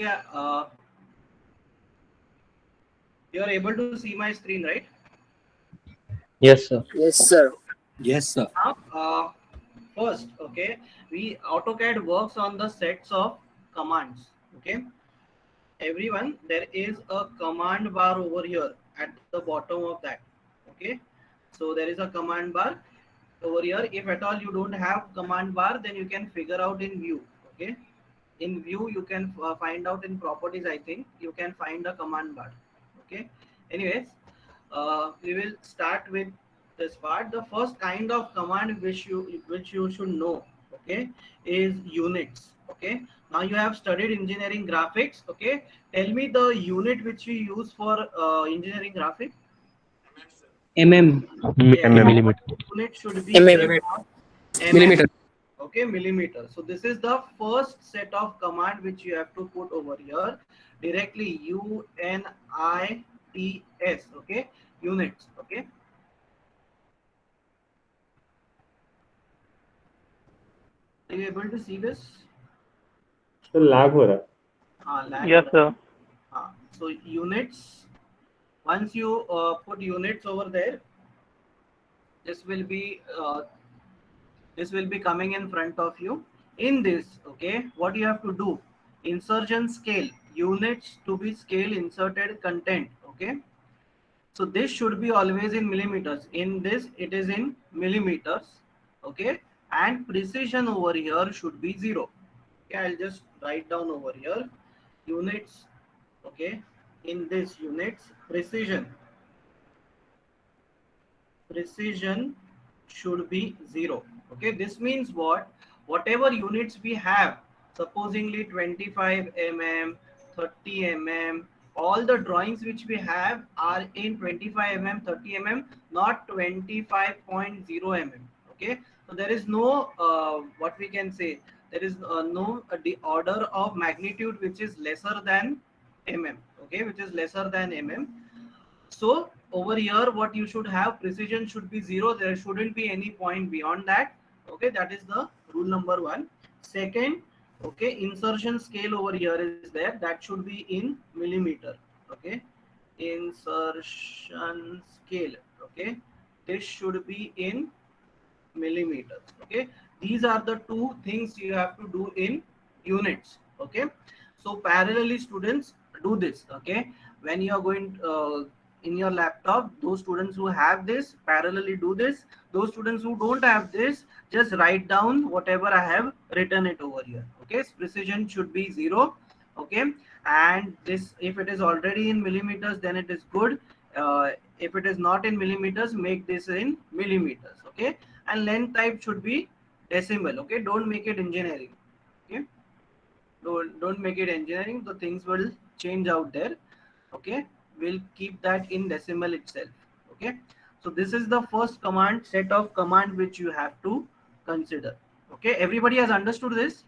okay, you are able to see my screen, right? Yes, sir. Yes, sir. Yes, sir. Now, first, okay, we AutoCAD works on the sets of commands. Okay, everyone, there is a command bar over here at the bottom of that. Okay, so there is a command bar over here. If at all you don't have command bar, then you can figure out in view. Okay, in view you can find out in properties. I think you can find a command bar. Okay, anyways, we will start with this part. The first kind of command which you should know, okay, is units. Okay, now you have studied engineering graphics. Okay, tell me the unit which you use for engineering graphics. MM. Yes, Mm. our Millimeter. unit should be MM. same as mm. Millimeter. Okay, millimeter. So this is the first set of command which you have to put over here directly. UNITS. Okay, units. Okay, are you able to see this? So lag हो रहा है. Lag Yes, हो रहा sir. है. So units, once you put units over there, this will be coming in front of you. In this, okay, what you have to do, insertion scale, units to be scale inserted content. Okay, so this should be always in millimeters. In this it is in millimeters. Okay, and precision over here should be 0. Okay, I'll just write down over here units. Okay, in this units, precision should be 0. Okay, this means what, whatever units we have, supposingly 25 mm, 30 mm, all the drawings which we have are in 25 mm, 30 mm, not 25.0 mm. Okay, so there is no what we can say, there is no the order of magnitude which is lesser than mm. Okay, which is lesser than mm. So over here, what you should have, precision should be 0. There shouldn't be any point beyond that. Okay, that is the rule number 1. Second, okay, insertion scale over here is there. That should be in millimeter. Okay, insertion scale. Okay, this should be in millimeters. Okay, these are the two things you have to do in units. Okay, so parallelly students do this. Okay, when you are going in your laptop, those students who have this parallelly do this. Those students who don't have this, just write down whatever I have written it over here. Okay, precision should be 0. Okay, and this, if it is already in millimeters, then it is good. If it is not in millimeters, make this in millimeters. Okay, and length type should be decimal. Okay, don't make it engineering. Okay, don't make it engineering, the things will change out there. Okay, we'll keep that in decimal itself. Okay, so this is the first command set of command which you have to consider. Okay, everybody has understood this?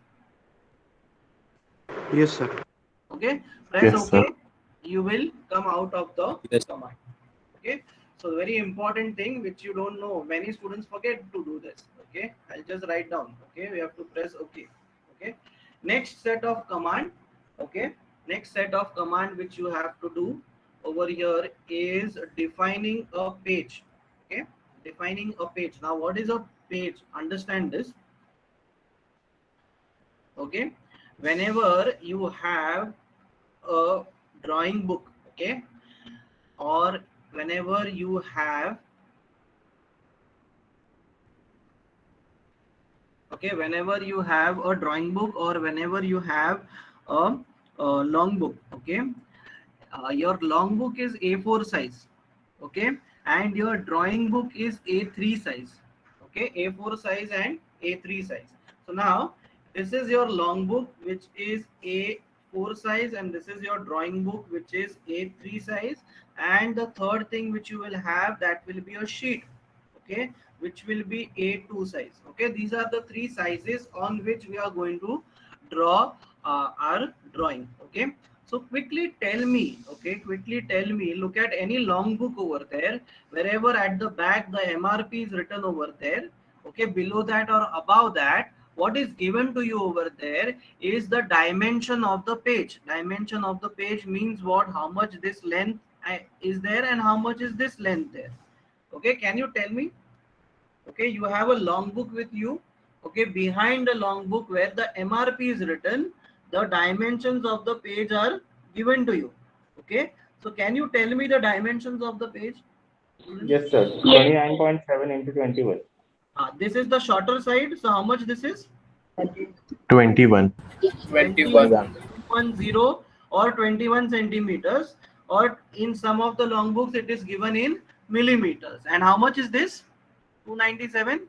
Yes, sir. Okay, press Yes, okay, sir. you will come out of the Yes. command. Okay, so very important thing which you don't know, many students forget to do this. Okay, I'll just write down. Okay, we have to press okay. Okay, next set of command. Okay, next set of command which you have to do over here is defining a page. Okay, defining a page. Now what is a page? Understand this. Okay, whenever you have a drawing book, okay, or whenever you have, okay, whenever you have a drawing book or whenever you have a long book, okay, your long book is A4 size. Okay, and your drawing book is A3 size. Okay, A4 size and A3 size. So now this is your long book which is A4 size, and this is your drawing book which is A3 size, and the third thing which you will have, that will be a sheet. Okay, which will be A2 size. Okay, these are the three sizes on which we are going to draw our drawing. Okay, so quickly tell me, okay, quickly tell me, look at any long book over there, wherever at the back the MRP is written over there, okay, below that or above that, what is given to you over there is the dimension of the page. Dimension of the page means what? How much this length is there and how much is this length there. Okay, can you tell me? Okay, you have a long book with you. Okay, behind the long book where the MRP is written, the dimensions of the page are given to you. Okay, so can you tell me the dimensions of the page? Yes, sir. 29.7 into 21. This is the shorter side. So how much this is? 21. 21 or 21 centimeters, or in some of the long books it is given in millimeters. And how much is this? 297?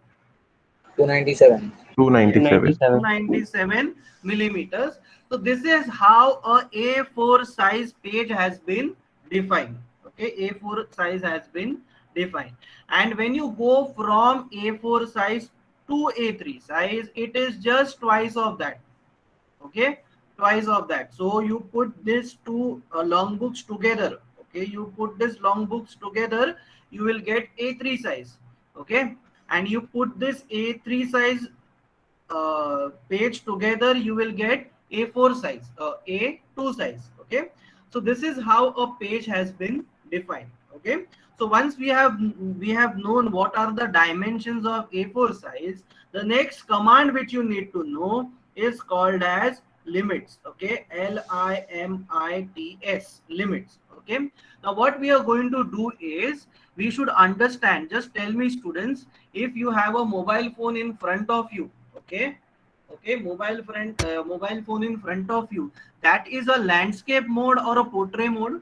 297. 297. 297 millimeters. So this is how a A4 size page has been defined. Okay, A4 size has been defined. And when you go from A4 size to A3 size, it is just twice of that. Okay, twice of that. So you put these two long books together. Okay, you put this long books together, you will get A3 size. Okay, and you put this A3 size page together, you will get A4 size, A2 size. Okay, so this is how a page has been defined. Okay, so once we have known what are the dimensions of A4 size, the next command which you need to know is called as limits. Okay, LIMITS, limits. Okay, now what we are going to do is we should understand. Just tell me, students, if you have a mobile phone in front of you. Okay, mobile phone in front of you, that is a landscape mode or a portrait mode?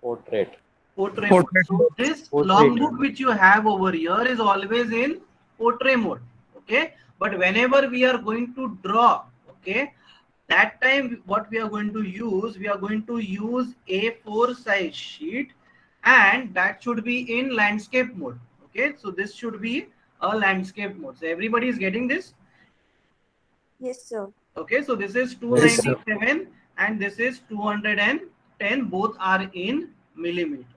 Portrait. Portrait mode. So this long book which you have over here is always in portrait mode. Okay, but whenever we are going to draw, okay, that time what we are going to use, we are going to use A4 size sheet, and that should be in landscape mode. Okay, so this should be a landscape mode. So everybody is getting this? Yes, sir. Okay, so this is 297 and this is 210. Both are in millimeters.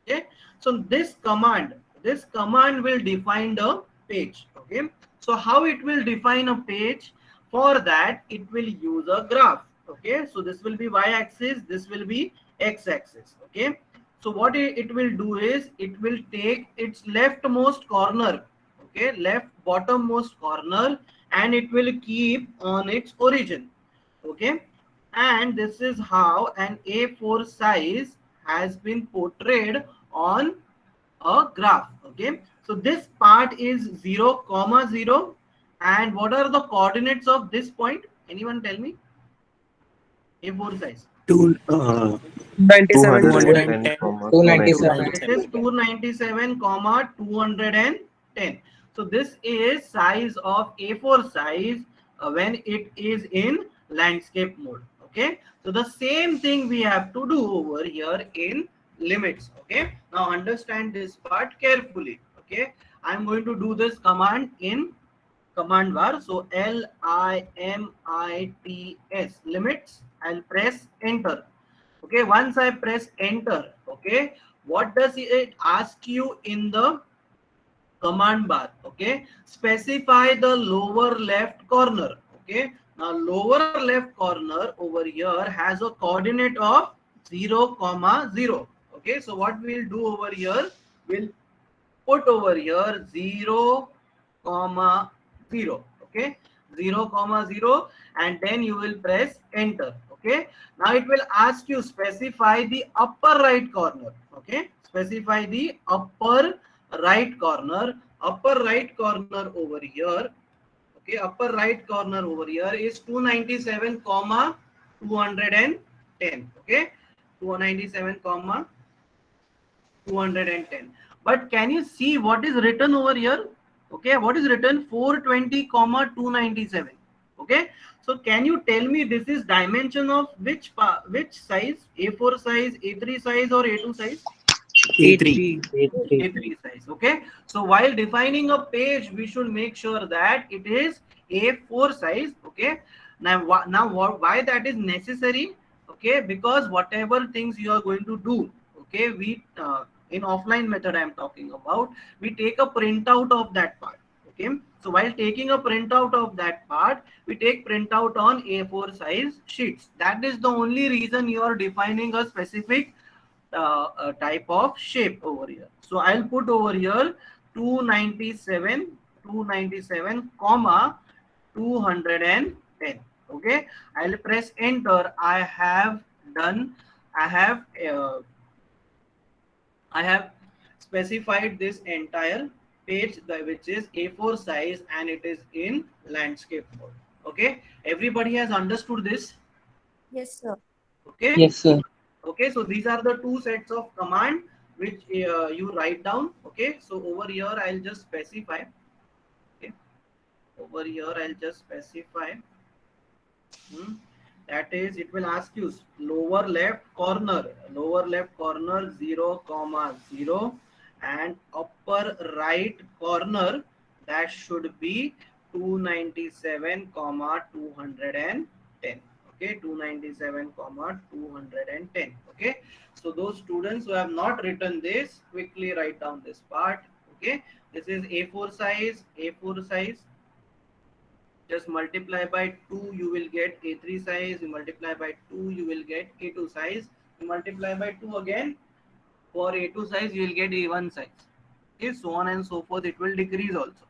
Okay, so this command will define the page. Okay, so how it will define a page? For that, it will use a graph. Okay, so this will be y-axis, this will be x-axis. Okay, so what it will do is it will take its leftmost corner. Okay, left bottommost corner, and it will keep on its origin. Okay, and this is how an A4 size has been portrayed on a graph. Okay, so this part is 0, 0. And what are the coordinates of this point? Anyone tell me? A4 size. 297. 297. This is 297, 210. So this is size of A4 size when it is in landscape mode. Okay, so the same thing we have to do over here in limits. Okay, now understand this part carefully. Okay, I'm going to do this command in command bar. So LIMITS, limits. I'll press enter. Okay, once I press enter, okay, what does it ask you in the command bar? Okay, specify the lower left corner. Okay, now lower left corner over here has a coordinate of 0, 0. Okay, so what we'll do over here, we'll put over here 0, 0. Okay, 0, 0, and then you will press enter. Okay, now it will ask you specify the upper right corner. Okay, specify the upper right corner. Upper right corner over here. Okay, upper right corner over here is 297, 210. Okay, 297, 210. But can you see what is written over here? Okay, what is written? 420, 297. Okay, so can you tell me this is dimension of which size? A4 size, A3 size, or A2 size? A3. A3 size. Okay, so while defining a page, we should make sure that it is A4 size. Okay, now why that is necessary? Okay, because whatever things you are going to do, okay, we in offline method I'm talking about, we take a printout of that part. Okay, So while taking a printout of that part, we take printout on A4 size sheets. That is the only reason you are defining a specific type of shape over here. So I'll put over here 297 comma 210. Okay, I'll press enter. I have done. I have I have specified this entire page which is A4 size and it is in landscape mode. Okay, everybody has understood this. Yes, sir. Okay. Yes, sir. Okay, so these are the two sets of command which you write down. Okay, so over here I'll just specify. Okay, over here I'll just specify. That is, it will ask you lower left corner 0, 0, and upper right corner, that should be 297, 210. Okay, 297, 210. Okay, so those students who have not written this, quickly write down this part. Okay, this is A4 size. Just multiply by 2, you will get A3 size. You multiply by 2, you will get A2 size. You multiply by 2 again, for A2 size you will get A1 size. Okay, so on and so forth, it will decrease also.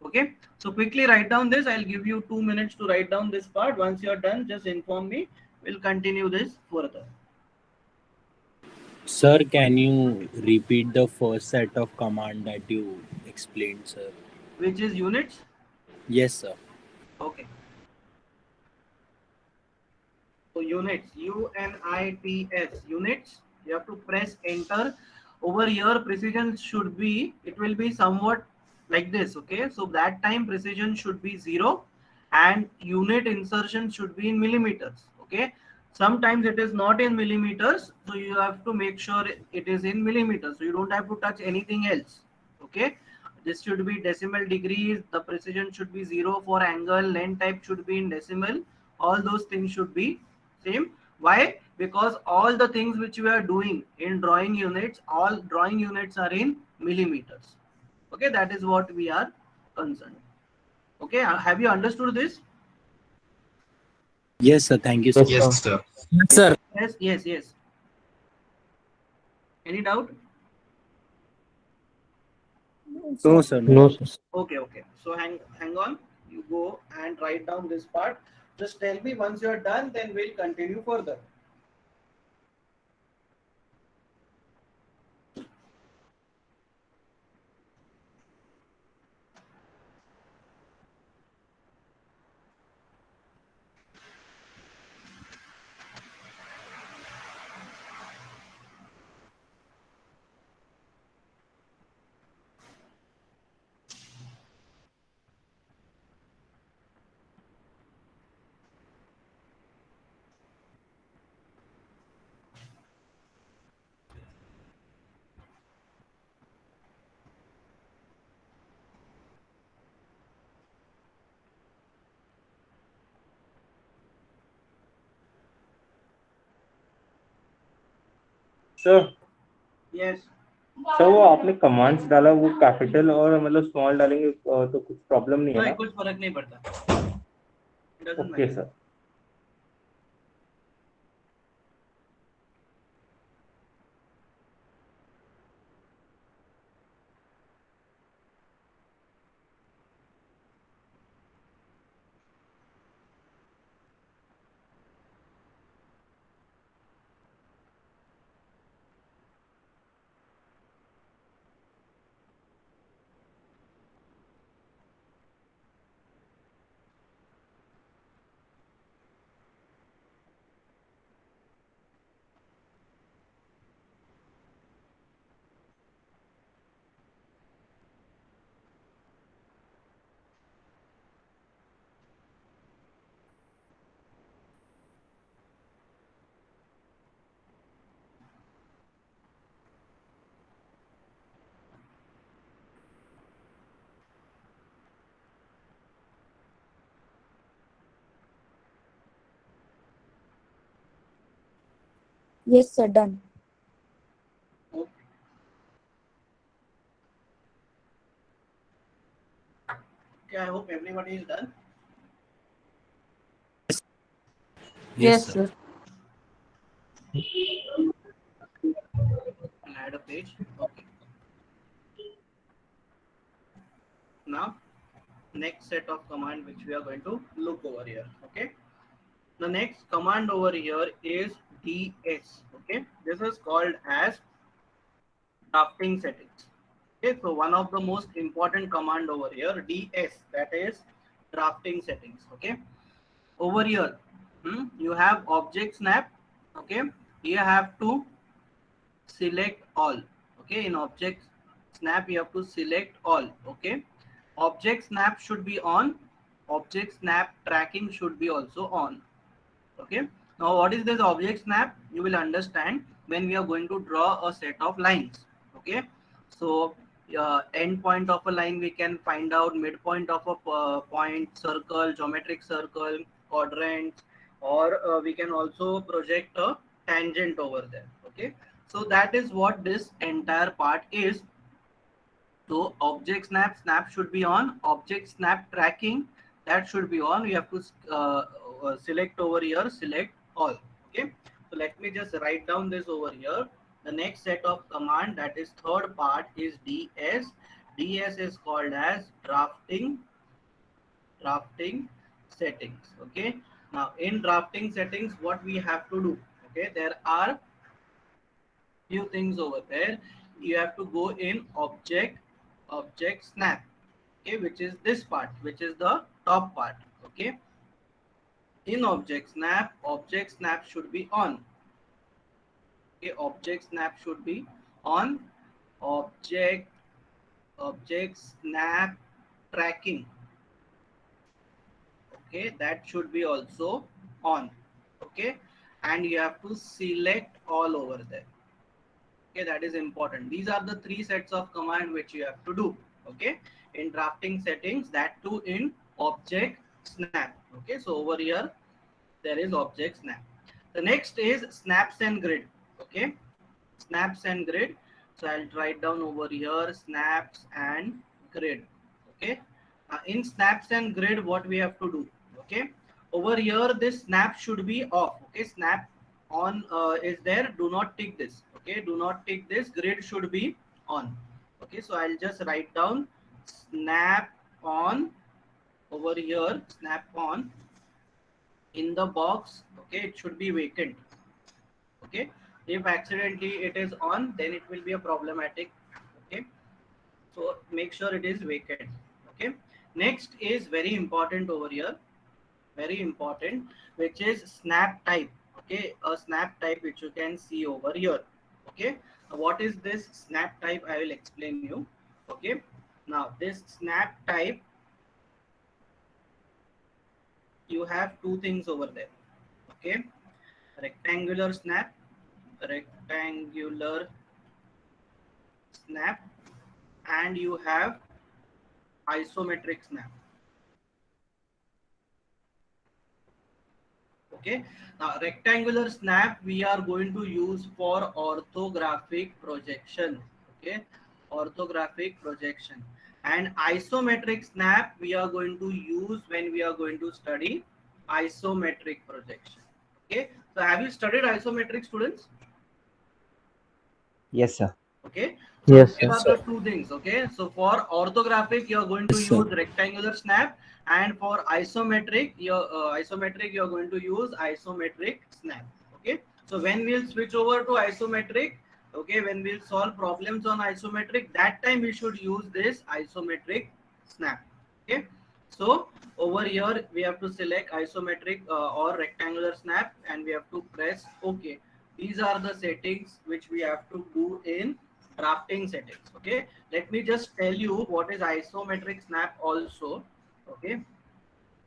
Okay, so quickly write down this. I'll give you 2 minutes to write down this part. Once you are done, just inform me. We'll continue this further. Sir, can you repeat the first set of command that you explained, sir? Which is units? Yes, sir. Okay. So units, UNITS, units. You have to press enter. Over here, precision should be, it will be somewhat like this. Okay, so that time precision should be 0 and unit insertion should be in millimeters. Okay, sometimes it is not in millimeters, so you have to make sure it is in millimeters. So you don't have to touch anything else. Okay, this should be decimal degrees. The precision should be 0 for angle. Length type should be in decimal. All those things should be same. Why? Because all the things which we are doing in drawing units, all drawing units are in millimeters. Okay, that is what we are concerned. Okay, have you understood this? Yes, sir. Thank you, sir. Yes, sir. Yes, sir. Yes. Any doubt? No, sir. No, sir. Okay. So hang on. You go and write down this part. Just tell me once you are done, then we'll continue further. Sir Yes. Sir वो आपने commands डाला वो capital और मतलब small डालेंगे तो कुछ problem नहीं है नहीं, ना? कुछ फर्क नहीं पड़ता. Doesn't okay matter. Sir. Yes, sir. Done. Okay, I hope everybody is done. Yes, sir. I'll add a page. Okay. Now, next set of command which we are going to look over here. Okay. The next command over here is ds. Okay. This is called as drafting settings. Okay. So one of the most important command over here, ds, that is drafting settings. Okay. Over here, you have object snap. Okay. You have to select all. Okay. In object snap, you have to select all. Okay. Object snap should be on. Object snap tracking should be also on. Okay. Now what is this object snap? You will understand when we are going to draw a set of lines. Okay. So end point of a line we can find out, midpoint of a point, circle, geometric circle, quadrant, or we can also project a tangent over there. Okay. So that is what this entire part is. So object snap should be on. Object snap tracking, that should be on. You have to select over here, select all. Okay. So let me just write down this over here. The next set of command, that is third part, is ds. ds is called as drafting settings. Okay. Now in drafting settings, what we have to do? Okay, there are few things over there. You have to go in object snap, okay, which is this part, which is the top part. Okay, in object snap should be on. Okay, object snap should be on. Object snap tracking, okay, that should be also on. Okay, and you have to select all over there. Okay, that is important. These are the three sets of command which you have to do. Okay, in drafting settings, that too in object snap. Okay, so over here there is object snap. The next is snaps and grid. Okay, snaps and grid. So I'll write down over here snaps and grid. Okay, in snaps and grid, what we have to do? Okay, over here this snap should be off. Okay, snap on is there. Do not tick this. Okay, do not tick this. Grid should be on. Okay, so I'll just write down snap on over here. Snap on. In the box, okay, it should be vacant. Okay, if accidentally it is on, then it will be a problematic. Okay, so make sure it is vacant. Okay, next is very important over here, very important, which is snap type. Okay, a snap type which you can see over here. Okay, what is this snap type? I will explain you. Okay, now this snap type, you have two things over there. Okay, rectangular snap, and you have isometric snap. Okay, now rectangular snap we are going to use for orthographic projection. Okay, orthographic projection. And isometric snap we are going to use when we are going to study isometric projection. Okay, so have you studied isometric, students? Yes, sir. Okay, so Yes, these sir. are the two things. Okay, so for orthographic you are going to Yes, sir. use rectangular snap, and for isometric you are going to use isometric snap. Okay, so when we'll switch over to isometric, okay, when we'll solve problems on isometric, that time we should use this isometric snap. Okay, so over here we have to select isometric or rectangular snap, and we have to press OK. These are the settings which we have to do in drafting settings. Okay, let me just tell you what is isometric snap also. Okay,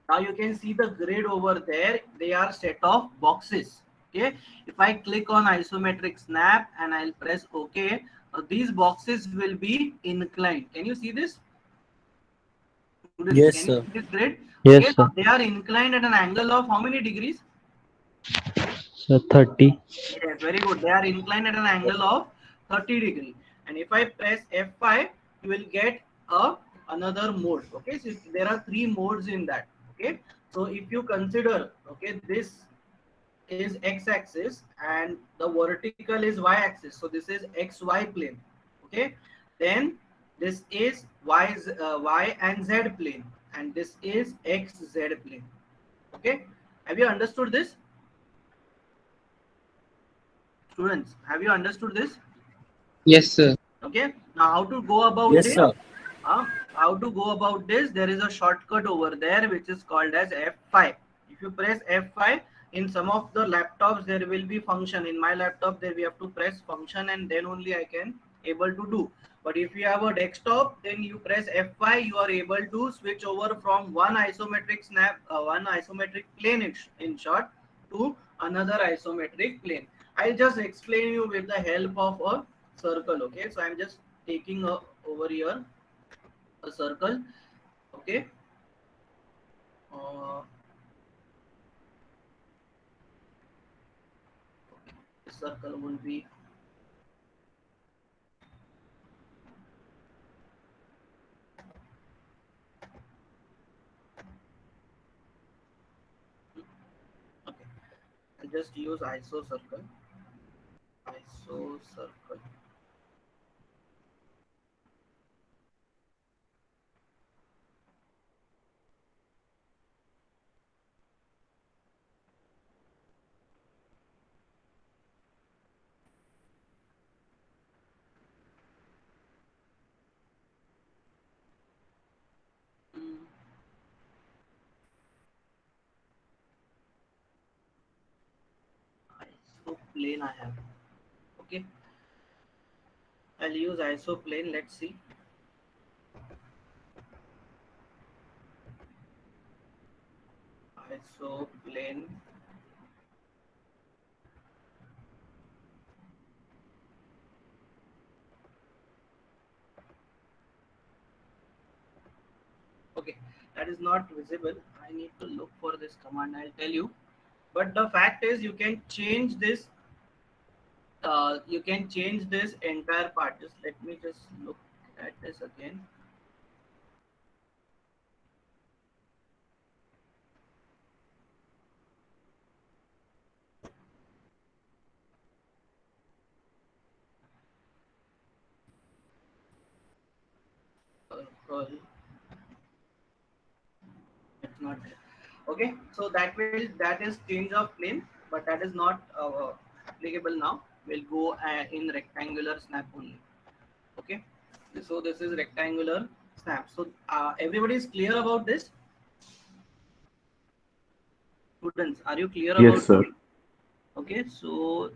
now you can see the grid over there. They are set of boxes. Okay, if I click on isometric snap and I'll press OK, these boxes will be inclined. Can you see this? Yes, Can you sir. see this grid? Yes, Okay, sir. they are inclined at an angle of how many degrees? So 30. Yes, very good. They are inclined at an angle of 30 degree. And if I press F5, you will get a another mode. Okay, so there are 3 modes in that. Okay, so if you consider, okay, this is x-axis and the vertical is y-axis, so this is xy plane. Okay, then this is y and z plane, and this is xz plane. Okay, have you understood this, students? Have you understood this? Yes, sir. Okay, now how to go about Yes, this? sir. How to go about this? There is a shortcut over there which is called as F5. If you press F5, in some of the laptops there will be function. In my laptop there we have to press function and then only I can able to do. But if you have a desktop, then you press F5, you are able to switch over from one isometric one isometric plane in short, to another isometric plane. I'll just explain you with the help of a circle. Okay, so I'm just taking over here a circle. Okay, uh, this circle will be okay. I'll just use iso circle. Iso circle. Mm, iso plane I have. Okay, I'll use iso plane. Let's see. Iso plane. Okay, that is not visible. I need to look for this command. I'll tell you. But the fact is, you can change this. You can change this entire part. Just let me just look at this again. Circle. It's not there. Okay, so that is change of plane, but that is not applicable now. We'll go in rectangular snap only. Okay, so this is rectangular snap. So everybody is clear about this? Students, are you clear Yes, about sir. this? Okay, so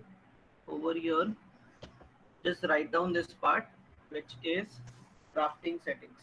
over here, just write down this part, which is drafting settings.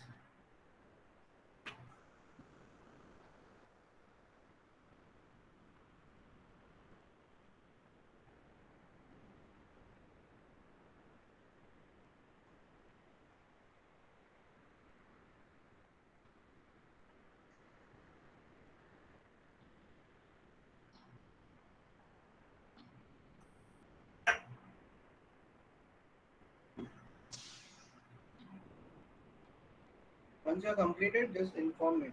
Once you are completed, just inform me.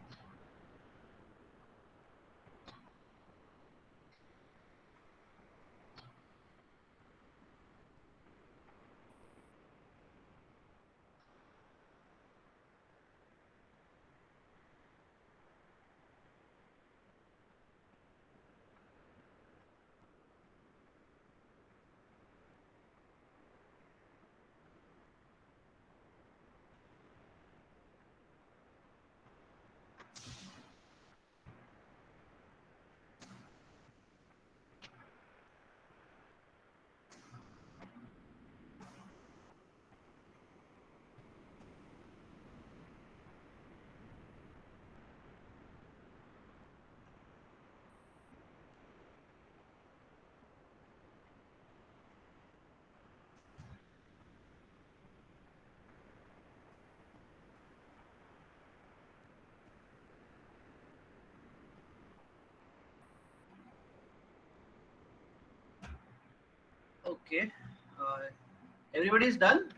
Okay, everybody is done.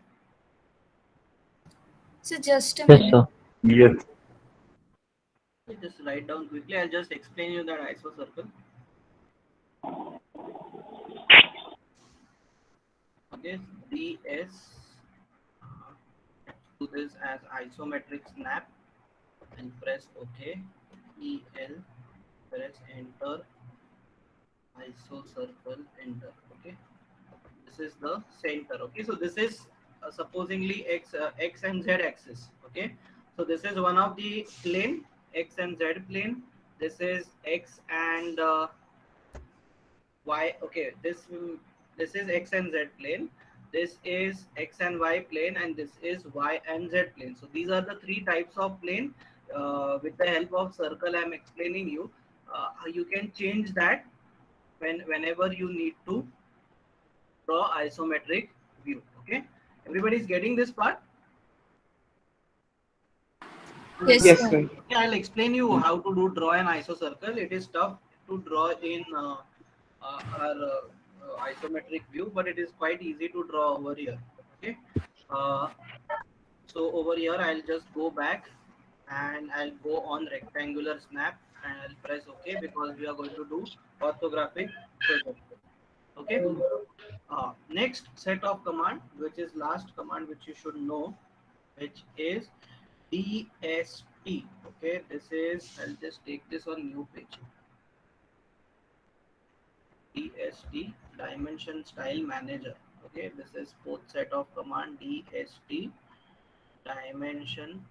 So just a Yes, minute. sir. Yes. Just write down quickly. I'll just explain you that iso circle. Okay, DS. Do this as isometric snap and press OK. EL, press enter. Iso circle, enter. Okay, this is the center. Okay, so this is supposingly x and z axis. Okay, so this is one of the plane, x and z plane. This is x and y. Okay, this is x and z plane, this is x and y plane, and this is y and z plane. So these are the three types of plane. With the help of circle I'm explaining you, you can change that whenever you need to draw isometric view. Okay, everybody is getting this part? Yes, Yes, sir. sir. Okay, I'll explain you how to do draw an iso circle. It is tough to draw in our isometric view, but it is quite easy to draw over here. Okay, uh, so over here I'll just go back and I'll go on rectangular snap and I'll press OK because we are going to do orthographic projection. Okay, next set of command, which is last command which you should know, which is DST. Okay, this is, I'll just take this on new page. DST, dimension style manager. Okay, this is fourth set of command, DST, dimension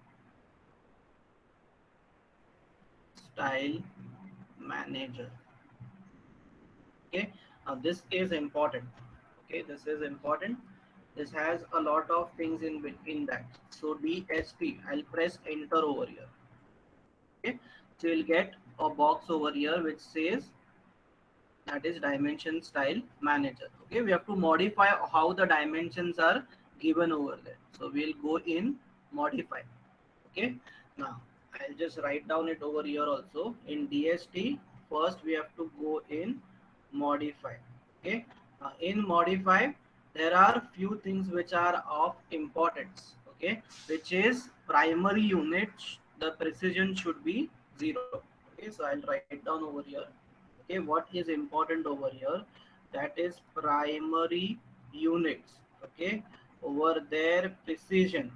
style manager. Okay, now this is important. Okay, this is important. This has a lot of things in between that. So DST, I'll press enter over here. Okay, so you'll get a box over here which says, that is dimension style manager. Okay, we have to modify how the dimensions are given over there. So we'll go in modify. Okay, now I'll just write down it over here also. In DST, first we have to go in modify. Okay, in modify there are few things which are of importance. Okay, which is primary units, the precision should be 0. Okay, so I'll write down over here. Okay, what is important over here, that is primary units. Okay, over there precision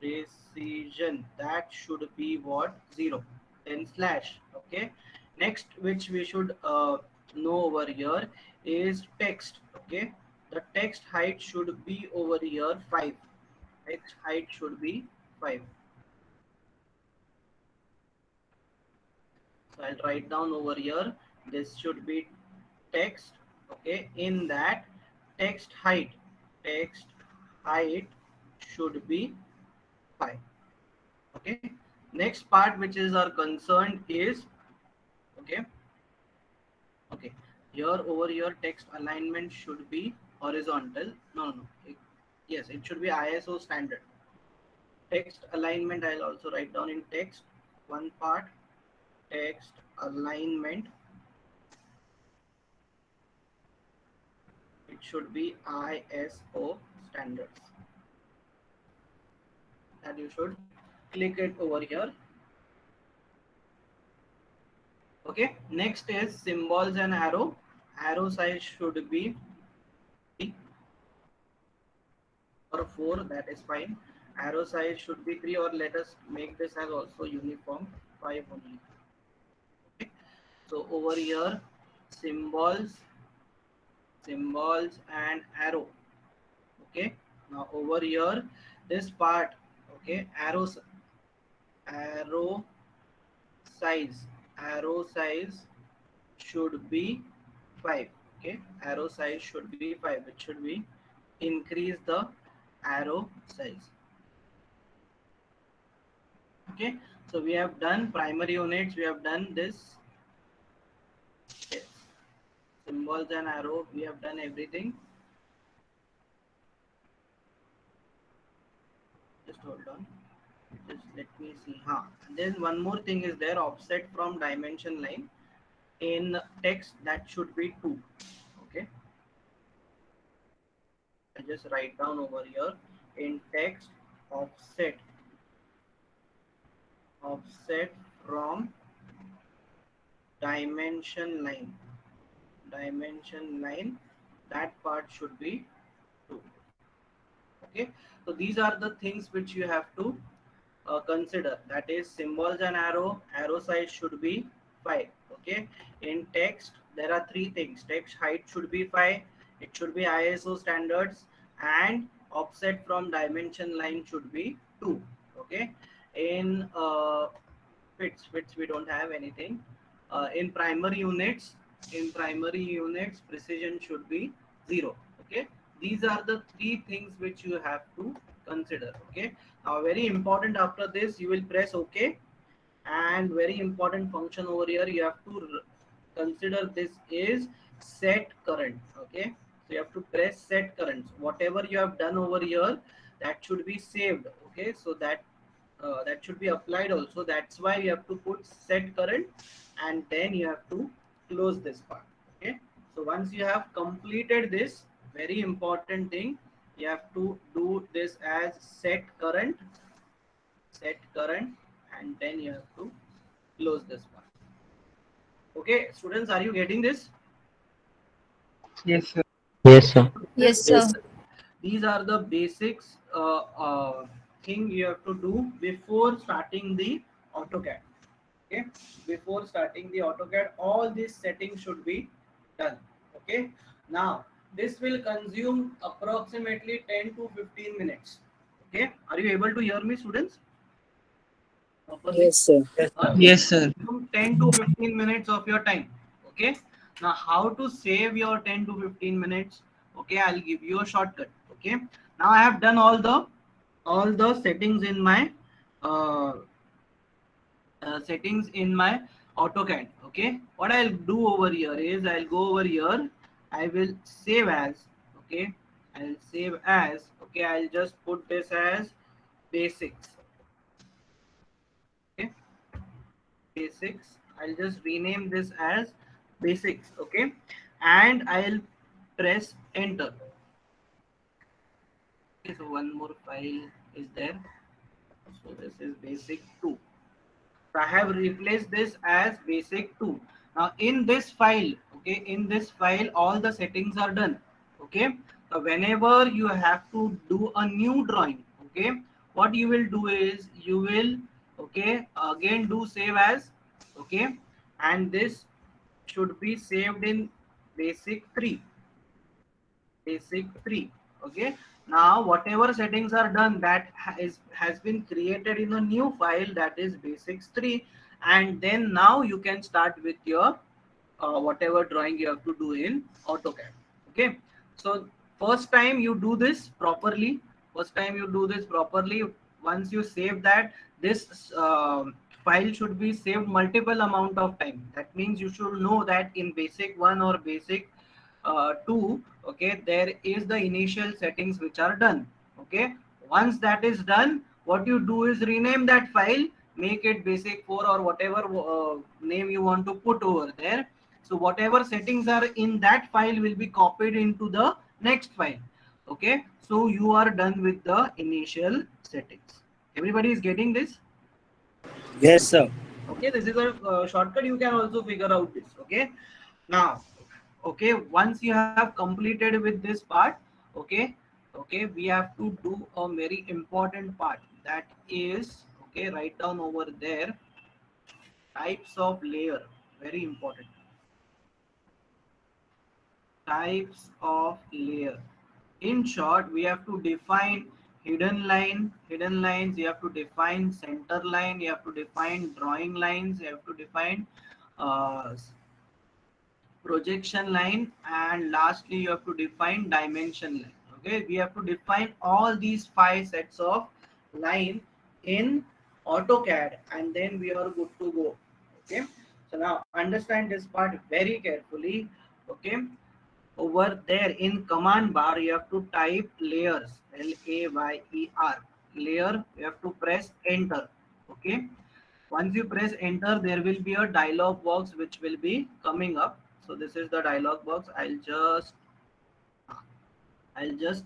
that should be what, 0, then slash. Okay, next which we should know over here is text. Okay, the text height should be over here 5. Text height should be 5. So I'll write down over here, this should be text. Okay, in that text height should be 5. Okay, next part which is our concern is, okay, here over here text alignment should be horizontal. No, yes, it should be ISO standard. Text alignment I'll also write down in text one part, text alignment, it should be ISO standards, and you should click it over here. Okay, next is symbols and arrow. Arrow size should be 3 or 4, that is fine. Arrow size should be 3, or let us make this as also uniform, 5 only. Okay, so over here symbols and arrow. Okay, now over here this part, okay, arrow size should be 5. Okay, arrow size should be 5. It should be increase the arrow size. Okay, so we have done primary units, we have done this. Yes. Symbols and arrow, we have done everything. Just hold on, just let me see. Then one more thing is there, offset from dimension line. In text that should be 2. Okay, I just write down over here, in text offset offset from dimension line. Dimension line, that part should be 2. Okay, so these are the things which you have to consider. That is symbols and arrow size should be 5. Okay, in text there are 3 things. Text height should be 5, it should be ISO standards, and offset from dimension line should be 2. Okay, in widths we don't have anything. In primary units, precision should be 0. Okay, these are the 3 things which you have to consider. Okay, now very important, after this you will press OK, and very important function over here you have to consider. This is set current. Okay, so you have to press set current. Whatever you have done over here, that should be saved. Okay, so that should be applied also. That's why you have to put set current, and then you have to close this part. Okay, so once you have completed this, very important thing, you have to do this as set current, and then you have to close this part. Okay, students, are you getting this? Yes, sir. Yes, sir. Yes, sir. These are the basics thing you have to do before starting the AutoCAD. Okay, before starting the AutoCAD, all these settings should be done. Okay, now this will consume approximately 10 to 15 minutes. Okay, are you able to hear me, students? Yes, sir. Yes, sir. 10 to 15 minutes of your time. Okay, now how to save your 10 to 15 minutes? Okay, I'll give you a shortcut. Okay, now I have done all the settings in my AutoCAD. Okay, what I'll do over here is I'll go over here, I will save as. Okay, I'll save as. Okay, I'll just put this as basics. Okay, basics. I'll just rename this as basics. Okay, and I'll press enter. Okay, so one more file is there. So this is basic 2. I have replaced this as basic 2. Now in this file, okay, in this file all the settings are done. Okay, so whenever you have to do a new drawing, okay, what you will do is you will, okay, again do save as. Okay, and this should be saved in basic 3. Basic 3. Okay, now whatever settings are done, that has been created in a new file, that is basics 3, and then now you can start with your whatever drawing you have to do in AutoCAD. Okay, so first time you do this properly. Once you save that, this file should be saved multiple amount of time. That means you should know that in basic 1 or basic 2, okay, there is the initial settings which are done. Okay, once that is done, what you do is rename that file, make it basic 4 or whatever name you want to put over there. So whatever settings are in that file will be copied into the next file. Okay, so you are done with the initial settings. Everybody is getting this? Yes, sir. Okay, this is a shortcut. You can also figure out this. Okay, now, okay, once you have completed with this part, okay, we have to do a very important part, that is, okay, write down over there, types of layer. Very important. Types of layer. In short, we have to define hidden lines, you have to define center line, you have to define drawing lines, you have to define projection line, and lastly you have to define dimension line. Okay, we have to define all these 5 sets of line in AutoCAD, and then we are good to go. Okay, so now understand this part very carefully. Okay, over there in command bar you have to type layers, Layer, layer. You have to press enter. Okay, once you press enter, there will be a dialog box which will be coming up. So this is the dialog box. I'll just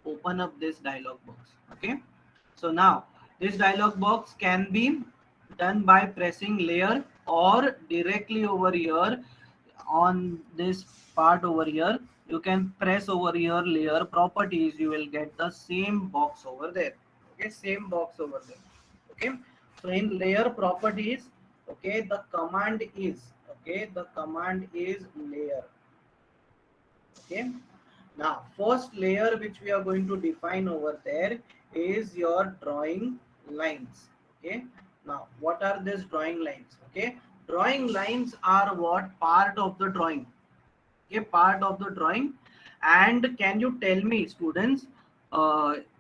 open up this dialog box. Okay, so now this dialog box can be done by pressing layer or directly over here on this part over here. You can press over here layer properties, you will get the same box over there. Okay, same box over there. Okay, so in layer properties, okay, the command is, okay, the command is layer. Okay, now first layer which we are going to define over there is your drawing lines. Okay, now what are these drawing lines? Okay, drawing lines are what part of the drawing. Okay, part of the drawing. And can you tell me, students,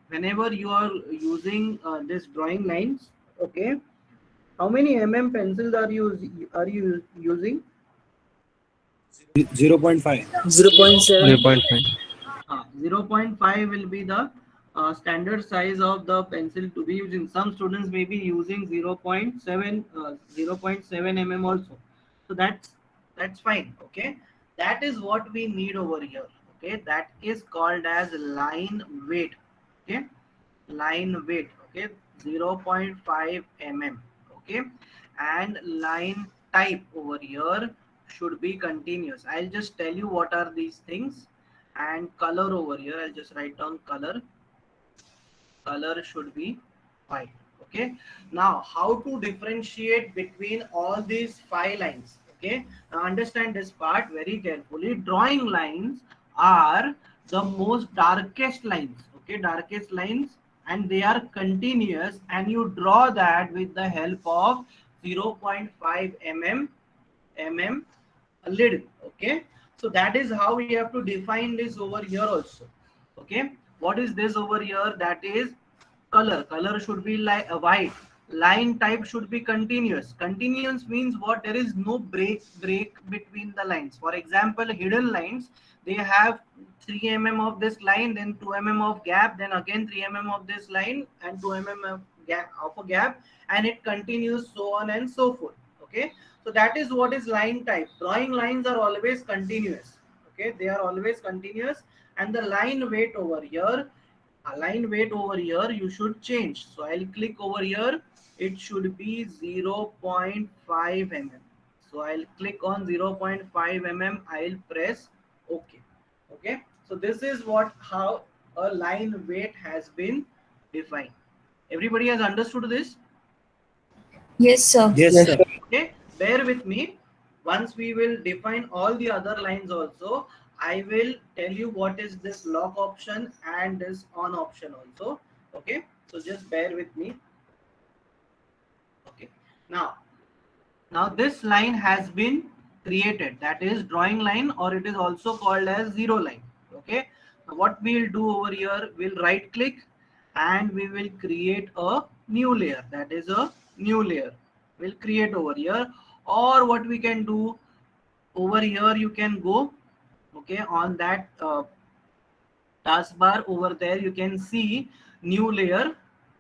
whenever you are using this drawing lines, okay, how many pencils are you using? 0.5. 0.7. 0.5. 0.5 will be the standard size of the pencil to be used. In some students may be using 0.7 also. So that's fine. Okay, that is what we need over here. Okay, that is called as line weight. Okay, line weight. Okay, 0.5 okay, and line type over here should be continuous. I'll just tell you what are these things. And color over here, I'll just write down color. Color should be white. Okay, now how to differentiate between all these 5 lines? Okay, now understand this part very carefully. Drawing lines are the most darkest lines. Okay, darkest lines, and they are continuous, and you draw that with the help of 0.5 mm lid. Okay, so that is how we have to define this over here also. Okay, what is this over here? That is color. Color should be like a white. Line type should be continuous. Continuous means what? There is no break between the lines. For example, hidden lines, they have 3 mm of this line, then 2 mm of gap, then again 3 mm of this line, and 2 mm of a gap, and it continues so on and so forth. Okay, so that is what is line type. Drawing lines are always continuous. Okay, they are always continuous. And the line weight over here, you should change. So I'll click over here. It should be 0.5 mm. So I'll click on 0.5 mm. I'll press OK. Okay, so this is how a line weight has been defined. Everybody has understood this? Yes, sir. Yes, sir. Okay, bear with me. Once we will define all the other lines also, I will tell you what is this lock option and this on option also. Okay, so just bear with me. Okay, now this line has been created, that is drawing line, or it is also called as zero line. Okay, now what we'll do over here, we'll right click and we will create a new layer. That is a new layer we'll create over here. Or what we can do over here, you can go, okay, on that taskbar over there, you can see new layer.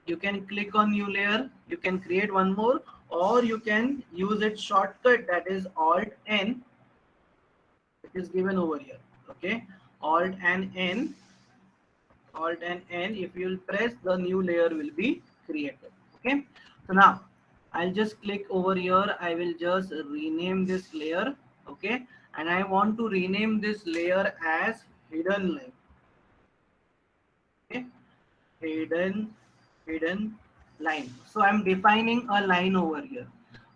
You can click on new layer, you can create one more, or you can use its shortcut, that is Alt N. It is given over here. Okay, Alt and N. If you will press, the new layer will be created. Okay, so now I'll just click over here. I will just rename this layer. Okay, and I want to rename this layer as hidden line. Okay, hidden line. So I'm defining a line over here.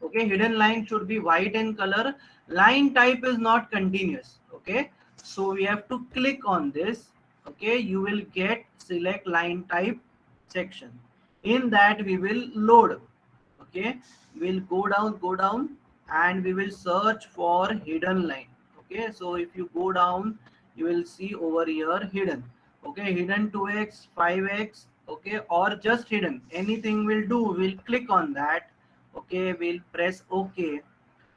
Okay, hidden line should be white in color. Line type is not continuous. Okay, so we have to click on this. Okay, you will get select line type section. In that we will load. Okay, we'll go down and we will search for hidden line. Okay, so if you go down, you will see over here hidden. Okay, hidden 2x, 5x, okay, or just hidden, anything will do. We'll click on that. Okay, we'll press OK,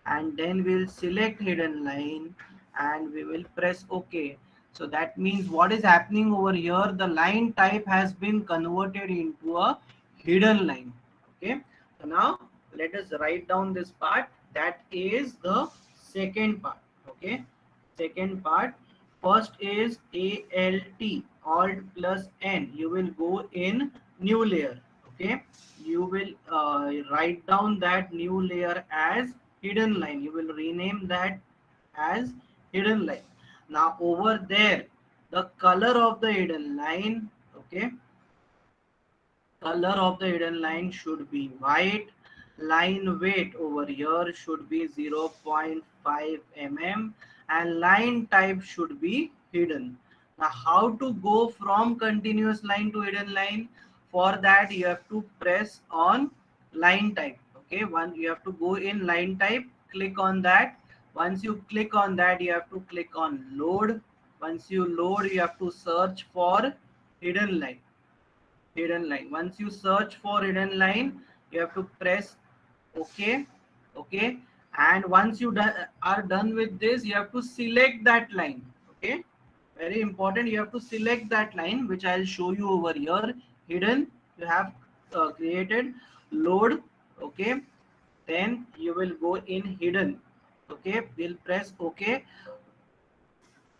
and then we'll select hidden line and we will press OK. So that means what is happening over here, the line type has been converted into a hidden line. Okay, so now let us write down this part. That is the second part. Okay, second part. First is Alt plus N. You will go in new layer. Okay, you will write down that new layer as hidden line. You will rename that as hidden line. Now over there, the color of the hidden line, okay, color of the hidden line should be white. Line weight over here should be 0.5 mm, and line type should be hidden. Now how to go from continuous line to hidden line? For that you have to press on line type. Okay, one, you have to go in line type, click on that. Once you click on that, you have to click on load. Once you load, you have to search for hidden line. Hidden line. Once you search for hidden line, you have to press OK. Okay, and once you are done with this, you have to select that line. Okay, very important. You have to select that line, which I'll show you over here. Hidden, you have created. Load. Okay, then you will go in hidden. Okay, we'll press OK.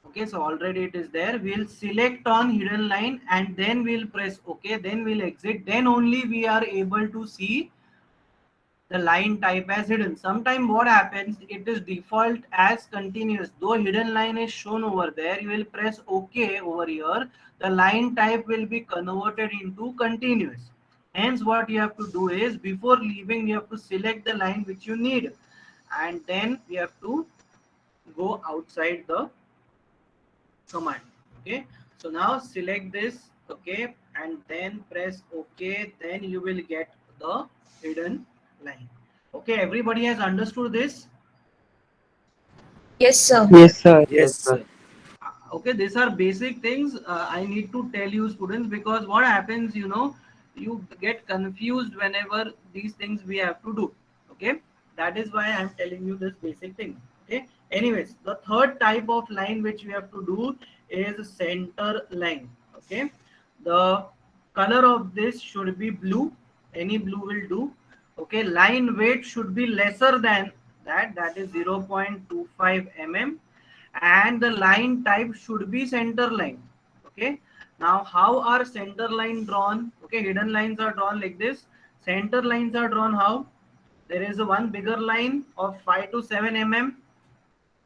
Okay, so already it is there. We'll select on hidden line and then we'll press OK. Then we'll exit. Then only we are able to see the line type as hidden. Sometimes what happens, it is default as continuous. Though hidden line is shown over there, you will press OK over here. The line type will be converted into continuous. Hence what you have to do is, before leaving, you have to select the line which you need. And then we have to go outside the command. Okay, so now select this. Okay, and then press OK. Then you will get the hidden line. Okay, everybody has understood this? Yes, sir. Yes, sir. Yes, sir. Okay, these are basic things. I need to tell you, students, because what happens, you know, you get confused whenever these things we have to do. Okay, that is why I'm telling you this basic thing. Okay, anyways, the third type of line which we have to do is center line. Okay, the color of this should be blue. Any blue will do. Okay, line weight should be lesser than that, that is 0.25 mm, and the line type should be center line. Okay, now how are center line drawn? Okay, hidden lines are drawn like this. Center lines are drawn how? There is a one bigger line of 5 to 7 mm,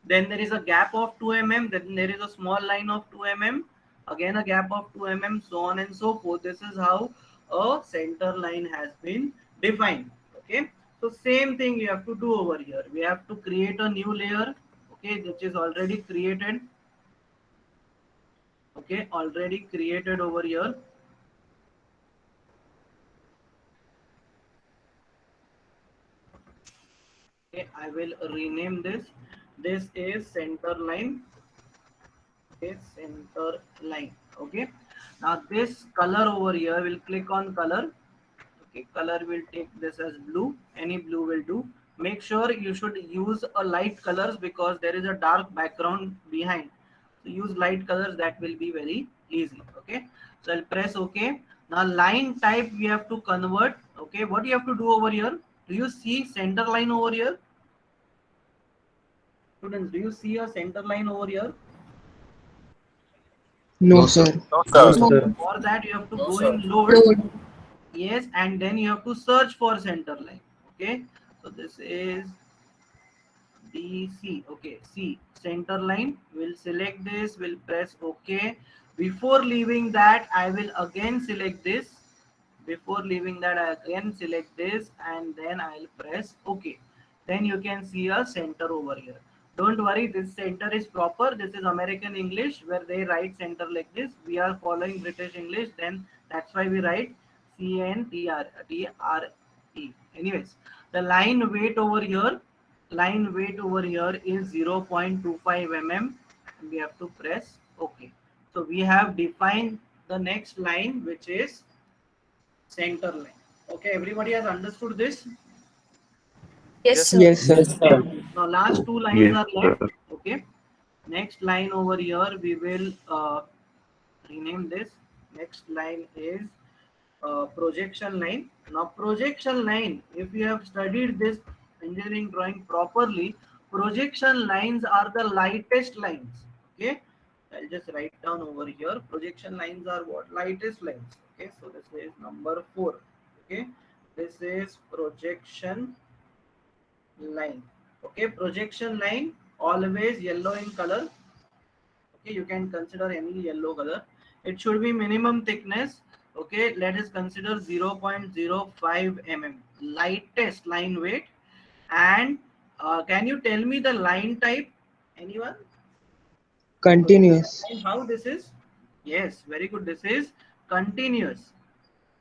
then there is a gap of 2 mm, then there is a small line of 2 mm, again a gap of 2 mm, so on and so forth. This is how a center line has been defined. Okay, so same thing you have to do over here. We have to create a new layer, okay, which is already created. Okay, already created over here. Okay, I will rename this. This is center line. Okay, center line. Okay, now this color over here, will click on color. Okay, color will take this as blue. Any blue will do. Make sure you should use a light colors because there is a dark background behind. So use light colors, that will be very easy. Okay, so I'll press OK. Now line type we have to convert. Okay, what you have to do over here? Do you see center line over here? Students, do you see a center line over here? No, sir. No, sir. For that you have to No, go sir. in load. Load. Yes, and then you have to search for center line. Okay, so this is DC. Okay, C, center line. We'll select this, we'll press OK. Before leaving that, I will again select this. Before leaving that, I again select this, and then I'll press OK. Then you can see a center over here. Don't worry, this center is proper. This is American English where they write center like this. We are following British English, then that's why we write CNTRE. Anyways, the line weight over here, is 0.25 mm. We have to press OK. So we have defined the next line, which is center line. Okay, everybody has understood this? Yes, sir. Yes, sir. Yes, sir. Now last two lines Yes, are sir. left. Okay, next line over here, we will rename this. Next line is projection line. Now projection line, if you have studied this engineering drawing properly, projection lines are the lightest lines. Okay, I'll just write down over here. Projection lines are what? Lightest lines. Okay, so this is number 4. Okay, this is projection line. Okay, projection line always yellow in color. Okay, you can consider any yellow color. It should be minimum thickness. Okay, let us consider 0.05 mm lightest line weight. And can you tell me the line type? Anyone? Continuous. And how this is? Yes, very good. This is continuous.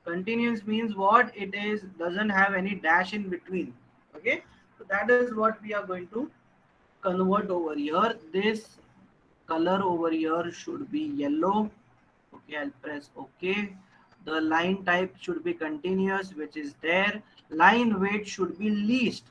Continuous means what? It is doesn't have any dash in between. Okay, so that is what we are going to convert over here. This color over here should be yellow. Okay, I'll press OK. The line type should be continuous, which is there. Line weight should be least.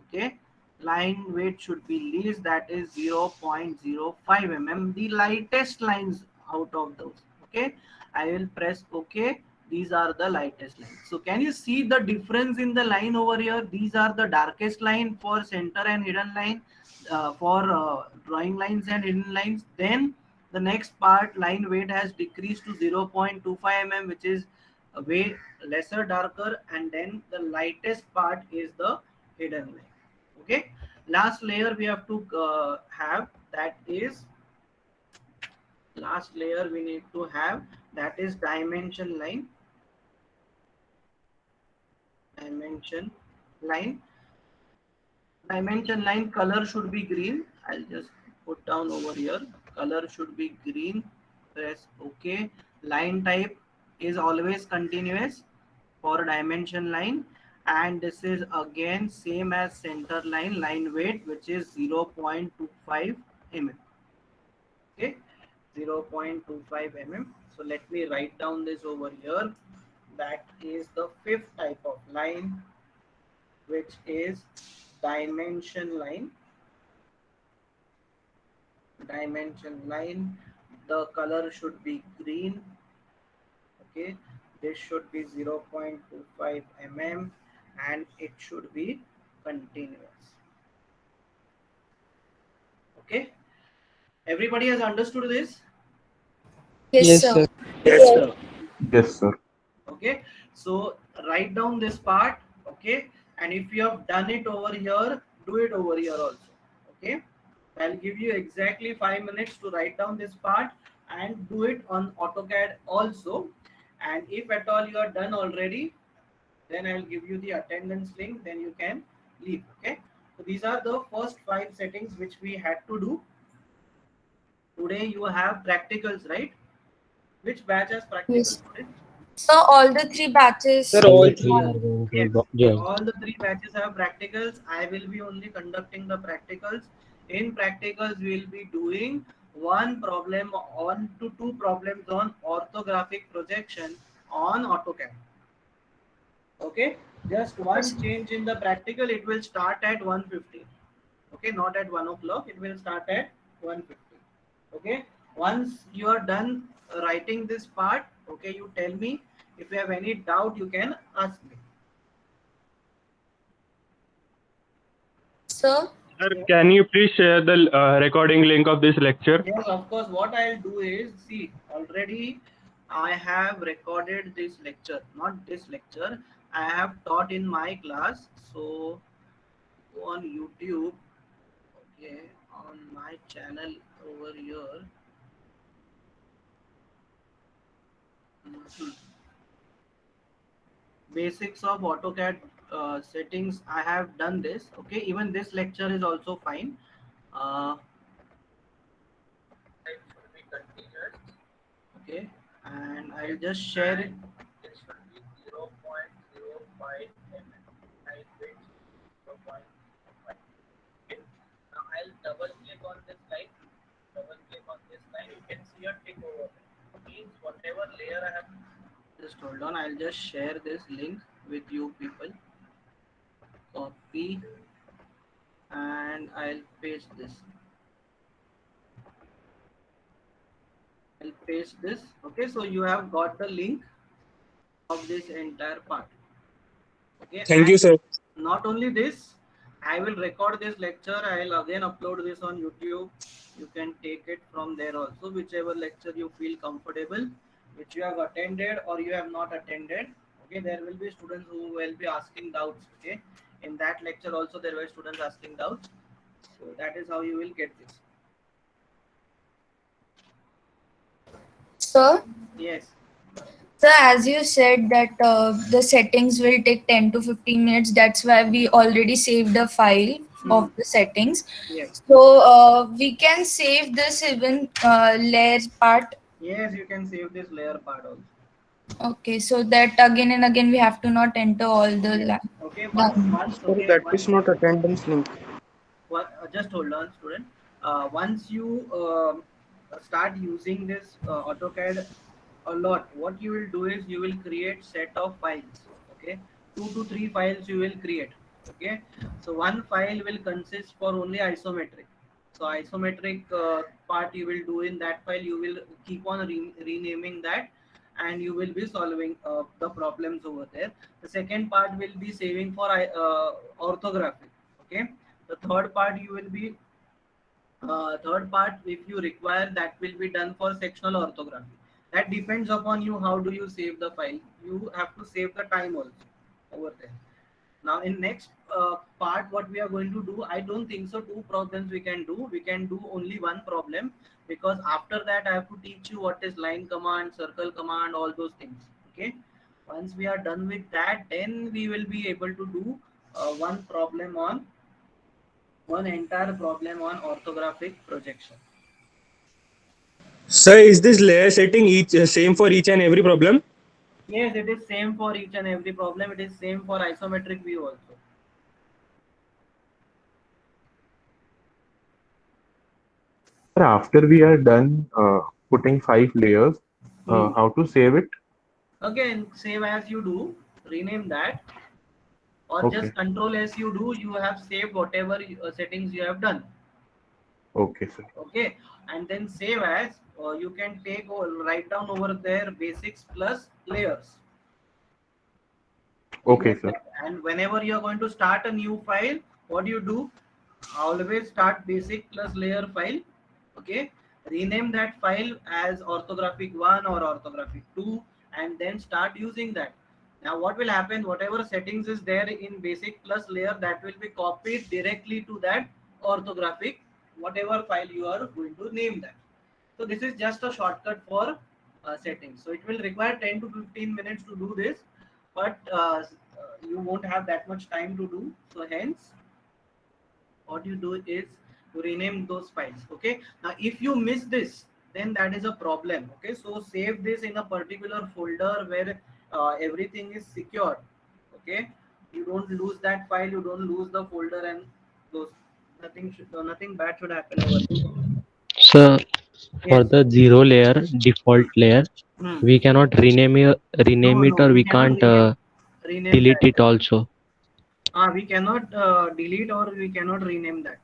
Okay, line weight should be least, that is 0.05 mm, the lightest lines out of those. Okay, I will press OK. These are the lightest lines. So can you see the difference in the line over here? These are the darkest line for center and hidden line, for drawing lines and hidden lines. Then the next part, line weight has decreased to 0.25 mm, which is a way lesser darker, and then the lightest part is the hidden line. Okay, last layer we have to have, that is last layer we need to have, that is dimension line. Dimension line. Dimension line color should be green. I'll just put down over here. Color should be green. Press OK. Line type is always continuous for dimension line, and this is again same as center line. Line weight, which is 0.25 mm. Okay, 0.25 mm. So let me write down this over here. That is the fifth type of line, which is dimension line. Dimension line, the color should be green. Okay, this should be 0.25 mm and it should be continuous. Okay, everybody has understood this? Yes, sir. Yes, sir. Yes, sir. Okay, so write down this part. Okay, and if you have done it over here, do it over here also. Okay, I'll give you exactly 5 minutes to write down this part and do it on AutoCAD also. And if at all you are done already, then I'll give you the attendance link, then you can leave. Okay, so these are the first 5 settings which we had to do. Today you have practicals, right? Which batch has practicals Yes. today? So all the 3 batches. Sir, All all the three are going Yes, to join. all the 3 batches have practicals. I will be only conducting the practicals. In practicals, we will be doing 1 to 2 problems on orthographic projection on AutoCAD. Okay, just one change in the practical. It will start at 1:15. Okay, not at 1 o'clock. It will start at 1:15. Okay, once you are done writing this part, okay, you tell me. If you have any doubt, you can ask me. Sir, Sir, can you please share the recording link of this lecture? Yes, of course. What I'll do is, see, already I have recorded this lecture, not this lecture. I have taught in my class. So go on YouTube, okay, on my channel over here. Basics of AutoCAD settings. I have done this. Okay, even this lecture is also fine. It should be continuous. Okay, and I'll just share it. It should be 0.05 mm. Height width 0.05. Okay. Now I'll double click on this line. Double click on this line. You can see a tick over there. Means whatever layer I have. Just hold on. I'll just share this link with you people. Copy and I'll paste this. I'll paste this. Okay, so you have got the link of this entire part. Okay. Thank you, sir. Not only this, I will record this lecture. I will again upload this on YouTube. You can take it from there also, whichever lecture you feel comfortable, which you have attended or you have not attended. Okay, there will be students who will be asking doubts. Okay, in that lecture also there were students asking doubts. So that is how you will get this. Sir, Yes. so as you said that the settings will take 10 to 15 minutes, that's why we already saved a file of the settings. Yes. So we can save this even layer part. Yes, you can save this layer part also. Okay, so that again and again we have to not enter all the Yes. Okay, once Sorry, okay, that once is not attendance link. just hold on, student. Once you start using this AutoCAD a lot, what you will do is you will create set of files. Okay, 2 to 3 files you will create. Okay, so one file will consist for only isometric. So isometric part you will do in that file. You will keep on renaming that, and you will be solving the problems over there. The second part will be saving for orthography. Okay, the third part you will be third part, if you require, that will be done for sectional orthography. That depends upon you how do you save the file. You have to save the time also over there. Now in next part what we are going to do, I don't think so 2 problems we can do. We can do only 1 problem, because after that I have to teach you what is line command, circle command, all those things. Okay, once we are done with that, then we will be able to do one entire problem on orthographic projection. Sir, is this layer setting each same for each and every problem? Yes, it is same for each and every problem. It is same for isometric view also. After we are done putting 5 layers, how to save it? Again, save as you do, rename that, or Okay. just control as you do, you have saved whatever settings you have done. Okay, sir. Okay, and then save as, you can take or write down over there basics plus layers. Okay, sir. And whenever you are going to start a new file, what do you do? Always start basic plus layer file. Okay, rename that file as orthographic 1 or orthographic 2, and then start using that. Now what will happen, whatever settings is there in basic plus layer, that will be copied directly to that orthographic, whatever file you are going to name that. So this is just a shortcut for settings. So it will require 10 to 15 minutes to do this, but you won't have that much time to do. So hence what you do is you rename those files. Okay, now if you miss this, then that is a problem. Okay, so save this in a particular folder where everything is secured. Okay, you don't lose that file, you don't lose the folder, and those nothing bad should happen over there. So for Yes. the zero layer, default layer, we cannot rename it, or We we cannot can't rename delete that. it also. We cannot delete or we cannot rename that,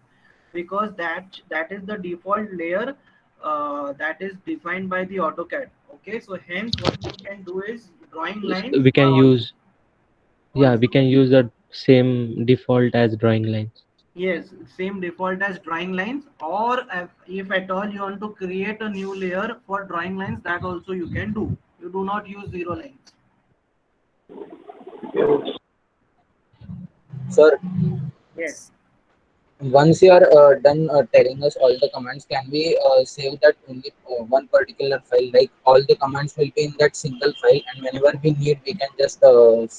because that is the default layer that is defined by the AutoCAD. Okay, so hence what you can do is drawing lines We can are use, yeah, we also, can use the same default as drawing lines. yes, same default as drawing lines, or if at all you want to create a new layer for drawing lines, that also you can do. You do not use zero lines. Sir, Yes. once you are done telling us all the commands, can we save that only one particular file? Like all the commands will be in that single file, and whenever we need, we can just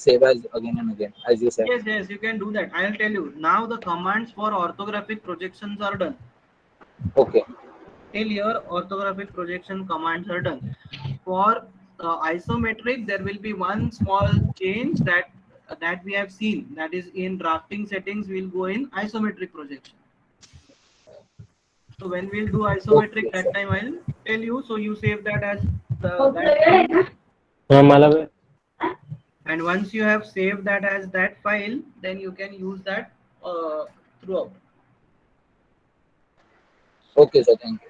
save as again and again, as you said. Yes, you can do that. I'll tell you. Now the commands for orthographic projections are done. Okay. Till here, orthographic projection commands are done. For isometric, there will be one small change that we have seen. That is, in drafting settings, we'll go in isometric projection. So when we'll do isometric, Okay, that time I'll tell you. So you save that as Okay. that. And once you have saved that as that file, then you can use that throughout. Okay, sir. Thank you.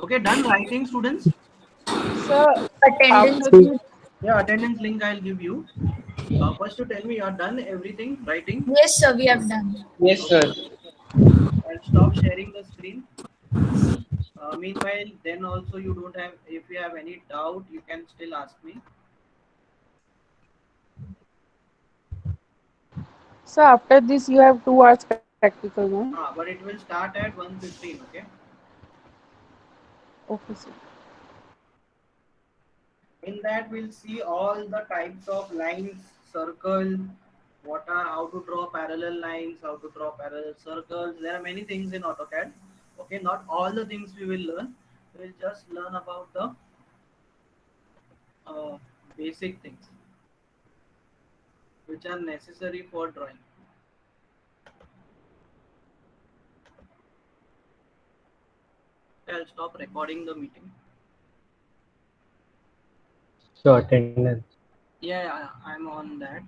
Okay, done writing, students? So attendance. Yeah, attendance link I'll give you. First to tell me you are done everything writing. Yes, sir, we have done. Yes, sir. I'll stop sharing the screen. Meanwhile, then also you don't have, if you have any doubt, you can still ask me. So after this, you have 2 hours practical, no? But it will start at 1:15. Okay. Okay, sir. In that we'll see all the types of lines, circle, how to draw parallel lines, how to draw parallel circles. There are many things in AutoCAD. Okay, not all the things we will learn. We'll just learn about the basic things which are necessary for drawing. I'll stop recording the meeting. So attendance. Yeah, I'm on that.